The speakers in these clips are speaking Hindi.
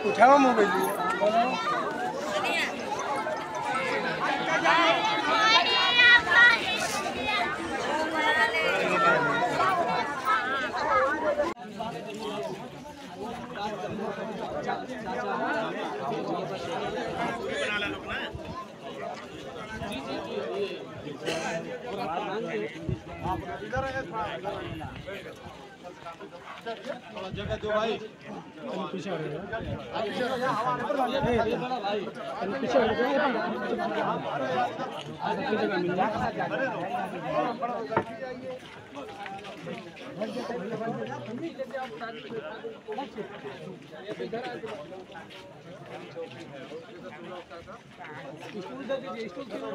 उठाओ मोबाइल। जगह दो भाई, पीछे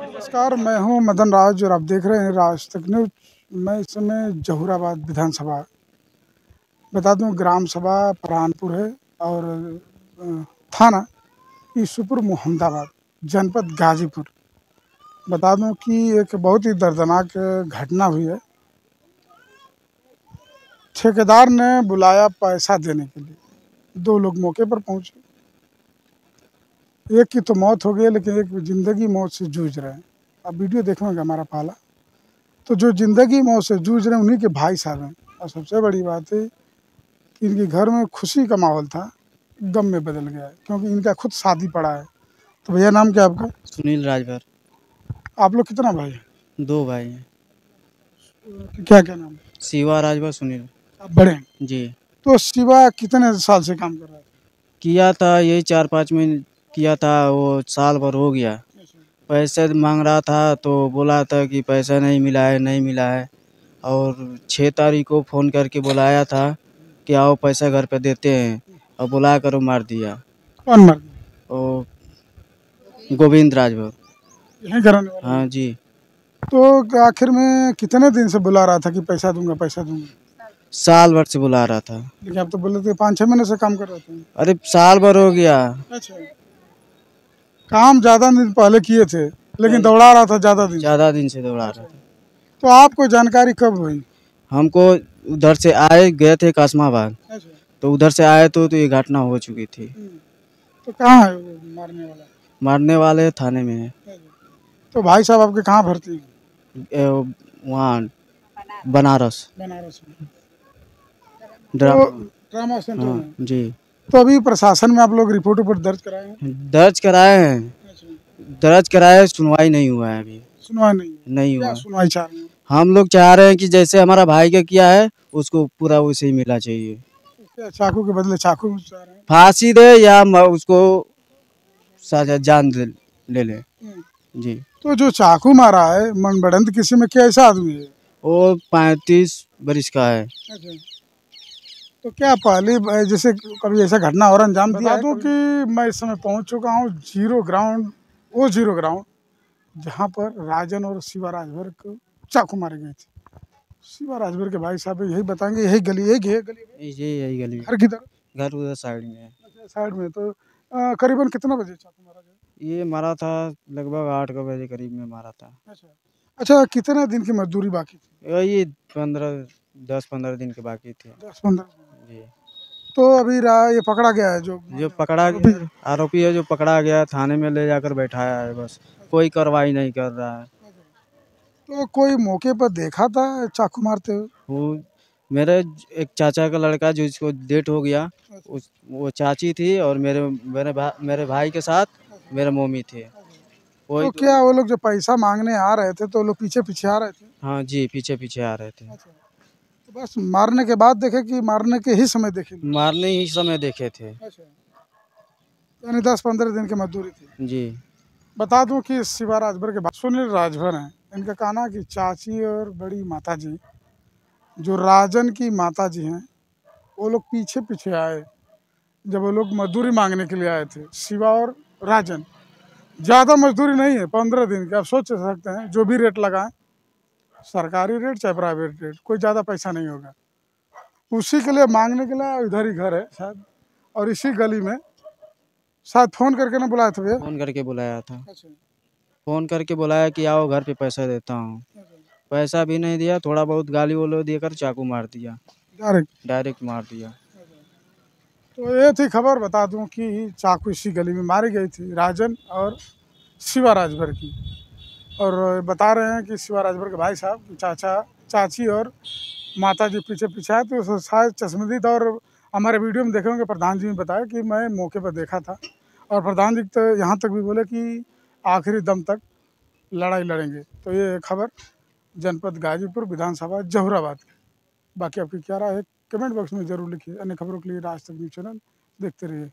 नमस्कार, मैं हूं मदन राज और आप देख रहे हैं राज तक न्यूज। मैं इस समय जहूराबाद विधानसभा, बता दूं ग्राम सभा परानपुर है और थाना ईसुपुर मोहम्मदाबाद, जनपद गाजीपुर। बता दूं कि एक बहुत ही दर्दनाक घटना हुई है। ठेकेदार ने बुलाया पैसा देने के लिए, दो लोग मौके पर पहुंचे। एक की तो मौत हो गई, लेकिन एक जिंदगी मौत से जूझ रहे हैं। अब वीडियो देखोगे हमारा पाला, तो जो जिंदगी मौत से जूझ रहे हैं उन्हीं के भाई साहब हैं। और सबसे बड़ी बात है कि इनके घर में खुशी का माहौल था, गम में बदल गया है, क्योंकि इनका खुद शादी पड़ा है। तो भैया नाम क्या आपका? सुनील राजभर। आप लोग कितना भाई हैं? 2 भाई हैं। क्या क्या नाम? शिवा राजभर, सुनील। आप बड़े हैं जी। तो शिवा कितने साल से काम कर रहा है? किया था यही 4-5 महीने किया था, वो साल भर हो गया। पैसे मांग रहा था तो बोला था कि पैसा नहीं मिला है, नहीं मिला है। और 6 तारीख को फ़ोन करके बुलाया था कि आओ पैसा घर पे देते हैं, और बुला कर वो मार दिया। कौन मर गया? वो गोविंद राजभर। यहीं घराने वाला? हाँ जी। तो आखिर में कितने दिन से बुला रहा था कि पैसा दूंगा पैसा दूंगा? साल भर से बुला रहा था। लेकिन आप तो बोले थे 5-6 महीने से काम कर रहे थे। अरे साल भर हो गया। अच्छा, काम ज्यादा दिन पहले किए थे, लेकिन दौड़ा रहा था ज्यादा दिन से दौड़ा रहा था। तो आपको जानकारी कब हुई? हमको उधर से आए गए थे कासमाबाद, अच्छा। तो उधर से आए तो ये घटना हो चुकी थी। तो कहाँ है वो मारने वाला? मारने वाले थाने में है। तो भाई साहब आपके कहाँ भर्ती हैं? वहाँ बनारस बनारस में। ड्रामा सेंटर हाँ में। जी। तो अभी प्रशासन में आप लोग रिपोर्ट दर्ज कराए हैं? दर्ज कराए हैं। दर्ज कराए, सुनवाई नहीं हुआ है अभी। सुनवाई नहीं हुआ। सुनवाई चाह रहे हैं? हम लोग चाह रहे हैं कि जैसे हमारा भाई का किया है उसको पूरा वैसे ही मिलना चाहिए। चाकू के बदले चाकू चाह रहे हैं? फांसी दे या उसको सजा जान ले ले। जी। तो जो चाकू मारा है मनबड़ंत किसी में, क्या ऐसा आदमी है? वो 35 बरिस का है। अच्छा। तो क्या पहले जैसे कभी ऐसा घटना और अंजाम दिया? बता दूं कि मैं इस समय पहुंच चुका हूं जीरो ग्राउंड जहां पर राजन और शिवा राजभर को चाकू मारे गए थे। शिवा राजभर के भाई साहब यही बताएंगे। यही गली यही गली। घर किधर? घर उधर साइड में है। अच्छा, साइड में। तो करीबन कितना बजे चाकू मारा गया? ये मारा था लगभग 8 बजे करीब में मारा था। अच्छा, कितने दिन की मजदूरी बाकी थी? यही 10-15 दिन के बाकी थे। 10-15 जी। तो अभी ये पकड़ा गया है? जो पकड़ा आरोपी है, जो पकड़ा गया थाने में ले जाकर बैठाया है, बस कोई कार्रवाई नहीं कर रहा है। तो कोई मौके पर देखा था चाकू मारते हुए? वो मेरे एक चाचा का लड़का जो इसको डेट हो गया, वो चाची थी, और मेरे भाई के साथ मेरे मम्मी थे। तो क्या वो लोग जो पैसा मांगने आ रहे थे तो वो लोग पीछे पीछे आ रहे थे? हाँ जी, पीछे पीछे आ रहे थे। तो बस मारने के बाद देखे कि मारने के ही समय देखे? मारने ही समय देखे थे। यानी 10-15 दिन की मजदूरी थी। जी। बता दूं कि शिवा राजभर के सुनील राजभर हैं। इनका कहना है कि चाची और बड़ी माताजी, जो राजन की माताजी हैं, वो लोग पीछे पीछे आए जब वो लोग मजदूरी मांगने के लिए आए थे। शिवा और राजन, ज़्यादा मजदूरी नहीं है, 15 दिन की। आप सोच सकते हैं जो भी रेट लगाएं, सरकारी रेट चाहे प्राइवेट रेट, कोई ज़्यादा पैसा नहीं होगा। उसी के लिए मांगने के लिए इधर ही घर है शायद, और इसी गली में शायद फ़ोन करके ना बुलाया था भैया? फ़ोन करके बुलाया था। अच्छा। फ़ोन करके बुलाया कि आओ घर पे पैसा देता हूँ। पैसा भी नहीं दिया, थोड़ा बहुत गाली वाली देकर चाकू मार दिया, डायरेक्ट। डायरेक्ट मार दिया। तो ये थी खबर, बता दूं कि चाकू इसी गली में मारी गई थी, राजन और शिवा राजभर की। और बता रहे हैं कि शिवा राजभर के भाई साहब की चाचा चाची और माता जी पीछे पीछे आए, तो शायद चश्मदीद। और हमारे वीडियो में देखे होंगे, प्रधान जी ने बताया कि मैं मौके पर देखा था, और प्रधान जी तो यहाँ तक भी बोले कि आखिरी दम तक लड़ाई लड़ेंगे। तो ये खबर जनपद गाजीपुर, विधानसभा जहुराबाद की। बाकी आपकी क्या राय है कमेंट बॉक्स में ज़रूर लिखिए। अन्य खबरों के लिए राज तक न्यूज़ चैनल देखते रहिए।